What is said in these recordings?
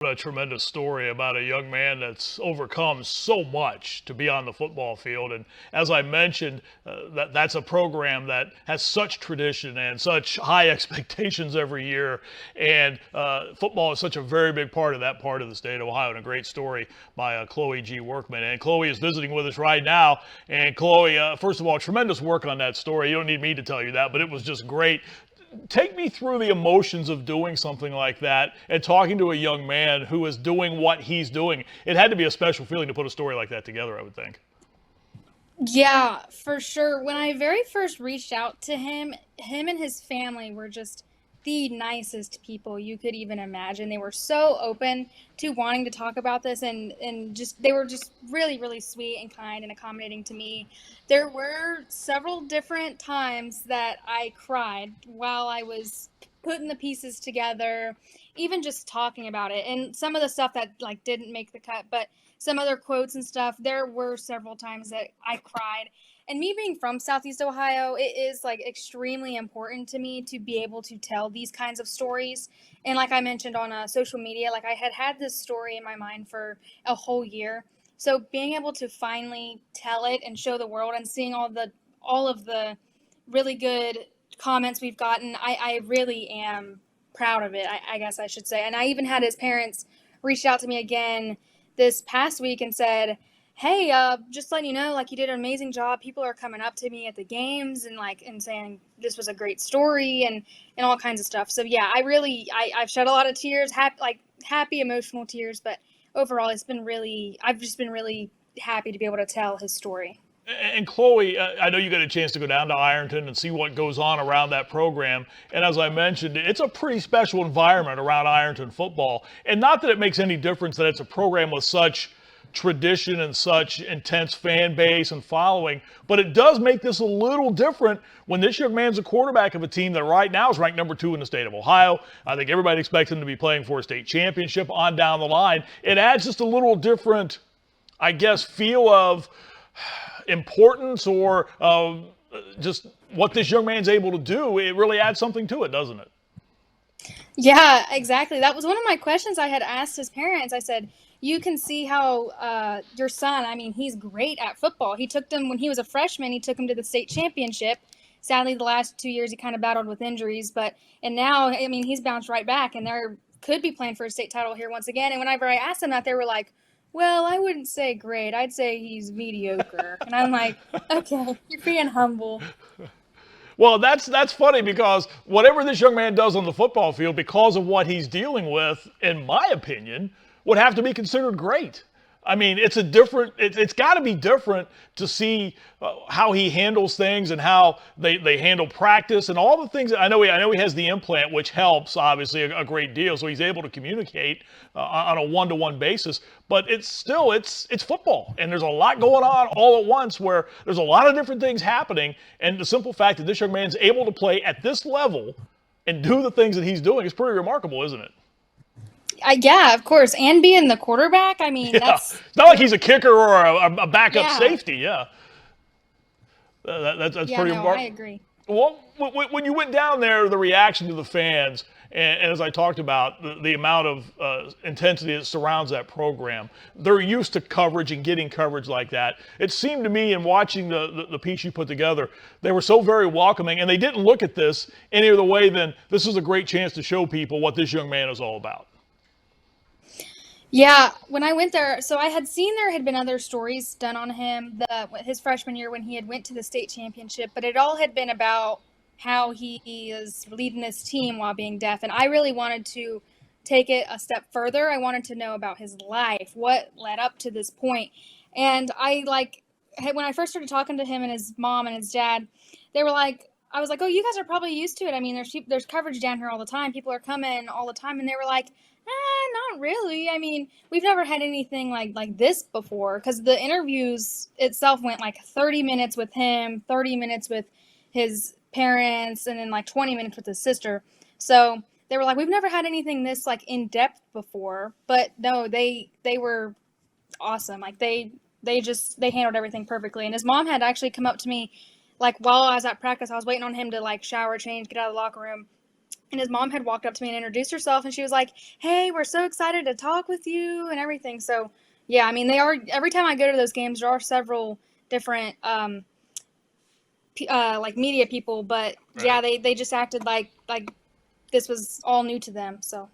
What a tremendous story about a young man that's overcome so much to be on the football field. And as I mentioned, that's a program that has such tradition and such high expectations every year. And football is such a very big part of that part of the state of Ohio. And a great story by Chloe Gee-Workman. And Chloe is visiting with us right now. And Chloe, first of all, tremendous work on that story. You don't need me to tell you that, but it was just great. Take me through the emotions of doing something like that and talking to a young man who is doing what he's doing. It had to be a special feeling to put a story like that together, I would think. Yeah, for sure. When I very first reached out to him and his family were just the nicest people you could even imagine. They were so open to wanting to talk about this and just they were just really, really sweet and kind and accommodating to me. There were several different times that I cried while I was putting the pieces together, even just talking about it. And some of the stuff that like didn't make the cut, but some other quotes and stuff, there were several times that I cried. And me being from Southeast Ohio, it is like extremely important to me to be able to tell these kinds of stories. And like I mentioned on social media, like I had this story in my mind for a whole year. So being able to finally tell it and show the world and seeing all of the really good comments we've gotten, I really am proud of it, I guess I should say. And I even had his parents reach out to me again this past week and said, hey, just letting you know, like you did an amazing job. People are coming up to me at the games and like and saying this was a great story and all kinds of stuff. So yeah, I've shed a lot of tears, happy emotional tears, but overall I've just been really happy to be able to tell his story. And Chloe, I know you got a chance to go down to Ironton and see what goes on around that program. And as I mentioned, it's a pretty special environment around Ironton football. And not that it makes any difference that it's a program with such tradition and such intense fan base and following, but it does make this a little different when this young man's a quarterback of a team that right now is ranked number 2 in the state of Ohio. I think everybody expects him to be playing for a state championship on down the line. It adds just a little different, I guess, feel of importance or just what this young man's able to do. It really adds something to it, doesn't it? Yeah, exactly. That was one of my questions I had asked his parents. I said, you can see how your son, I mean, he's great at football. He took them when he was a freshman, he took him to the state championship. Sadly, the last 2 years he kind of battled with injuries, and now, I mean, he's bounced right back and they're could be playing for a state title here once again. And whenever I asked them that, they were like, well, I wouldn't say great. I'd say he's mediocre. And I'm like, okay, you're being humble. Well, that's funny because whatever this young man does on the football field, because of what he's dealing with, in my opinion, would have to be considered great. I mean, it's got to be different to see how he handles things and how they handle practice and all the things. I know he has the implant, which helps obviously a great deal, so he's able to communicate on a one-to-one basis. But it's football, and there's a lot going on all at once where there's a lot of different things happening. And the simple fact that this young man's able to play at this level and do the things that he's doing is pretty remarkable, isn't it? Yeah, of course. And being the quarterback, I mean, Yeah, that's, it's not like he's a kicker or a backup yeah, safety. Yeah, that's yeah, pretty no, I remarkable. agree. Well, when you went down there, the reaction to the fans, and as I talked about, the amount of intensity that surrounds that program, they're used to coverage and getting coverage like that. It seemed to me in watching the piece you put together, they were so very welcoming, and they didn't look at this any other way than this is a great chance to show people what this young man is all about. Yeah, when I went there, so I had seen there had been other stories done on him his freshman year when he had went to the state championship, but it all had been about how he is leading this team while being deaf. And I really wanted to take it a step further. I wanted to know about his life, what led up to this point. And when I first started talking to him and his mom and his dad, they were like, I was like, oh, you guys are probably used to it. I mean, there's coverage down here all the time. People are coming all the time. And they were like, not really. I mean, we've never had anything like this before because the interviews itself went like 30 minutes with him, 30 minutes with his parents, and then like 20 minutes with his sister. So they were like, we've never had anything this like in depth before. But no, they were awesome. Like they handled everything perfectly. And his mom had actually come up to me like while I was at practice. I was waiting on him to like shower, change, get out of the locker room. and his mom had walked up to me and introduced herself, and she was like, "Hey, we're so excited to talk with you," and everything. So yeah, I mean, they are, every time I go to those games, there are several different like media people, but yeah, Right. they just acted like this was all new to them. So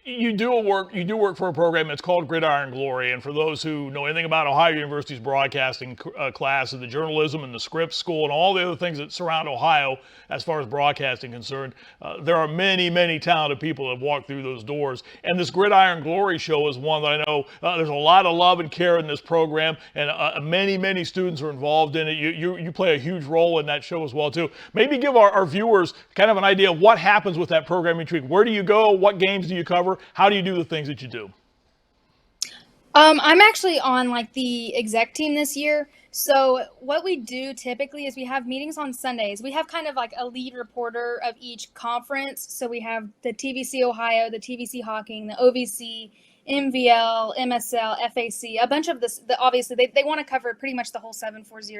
You do work for a program that's called Gridiron Glory, and for those who know anything about Ohio University's broadcasting class and the journalism and the script school and all the other things that surround Ohio as far as broadcasting concerned, there are many talented people that have walked through those doors. And this Gridiron Glory show is one that I know there's a lot of love and care in this program, and many students are involved in it. You play a huge role in that show as well too. Maybe give our viewers kind of an idea of what happens with that program each week. Where do you go? What games do you cover? How do you do the things that you do? I'm actually on like the exec team this year. So what we do typically is we have meetings on Sundays. We have kind of like a lead reporter of each conference. So we have the TVC Ohio, the TVC Hawking, the OVC, MVL, MSL, FAC, a bunch of this. Obviously, they want to cover pretty much the whole 740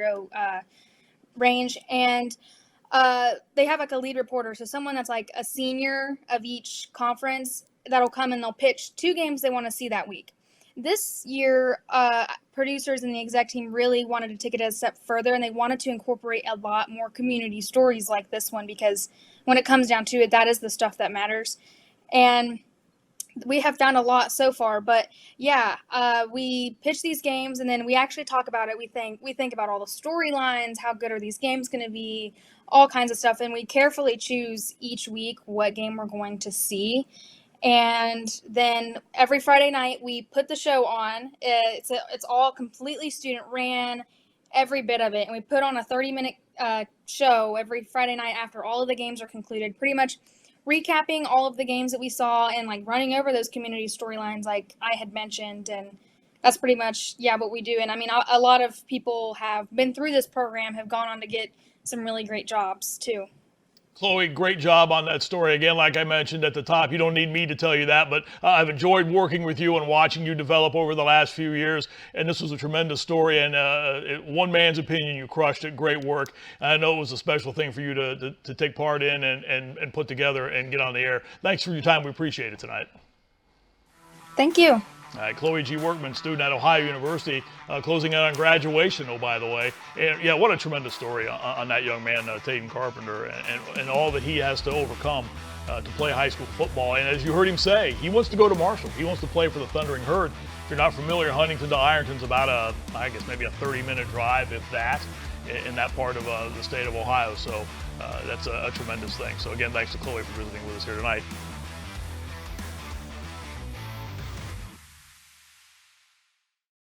range. And they have like a lead reporter. So someone that's like a senior of each conference that'll come and they'll pitch 2 games they want to see that week. This year, producers and the exec team really wanted to take it a step further, and they wanted to incorporate a lot more community stories like this one, because when it comes down to it, that is the stuff that matters. And we have found a lot so far, but yeah, we pitch these games and then we actually talk about it. We think about all the storylines, how good are these games going to be, all kinds of stuff, and we carefully choose each week what game we're going to see. And then every Friday night we put the show on. It's all completely student ran, every bit of it, and we put on a 30-minute show every Friday night after all of the games are concluded, pretty much recapping all of the games that we saw and like running over those community storylines like I had mentioned. And that's pretty much what we do. And I mean, a lot of people have been through this program, have gone on to get some really great jobs too. Chloe, great job on that story. Again, like I mentioned at the top, you don't need me to tell you that, but I've enjoyed working with you and watching you develop over the last few years. And this was a tremendous story. And one man's opinion, you crushed it. Great work. I know it was a special thing for you to take part in and put together and get on the air. Thanks for your time. We appreciate it tonight. Thank you. Chloe Gee-Workman, student at Ohio University, closing out on graduation, oh, by the way. And yeah, what a tremendous story on that young man, Tayden Carpenter, and all that he has to overcome to play high school football. And as you heard him say, he wants to go to Marshall. He wants to play for the Thundering Herd. If you're not familiar, Huntington to Ironton's about I guess maybe a 30-minute drive, if that, in that part of the state of Ohio. So that's a tremendous thing. So again, thanks to Chloe for visiting with us here tonight.